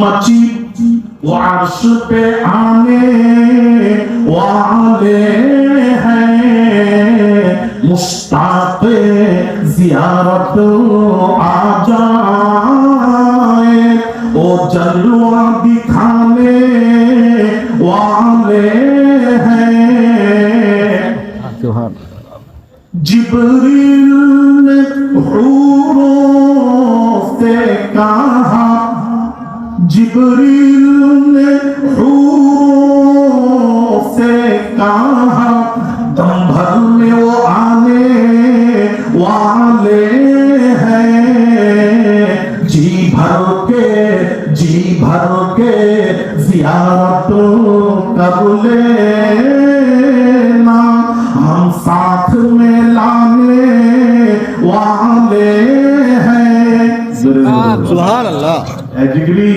मची वो अर्श पे आने वाले हैं, मुश्ताक़ ज़ियारत आ जाए, वो जलवा दिखाने वाले हैं। जिब्रील ने हूरों से कहा, जिब्रील ने हूरों से कहा, दम भर में वो आने वाले हैं, जी भर के ज़ियारत कर लेना, हम साथ में लाने वाले हैं। सुभान अल्लाह। जिगरी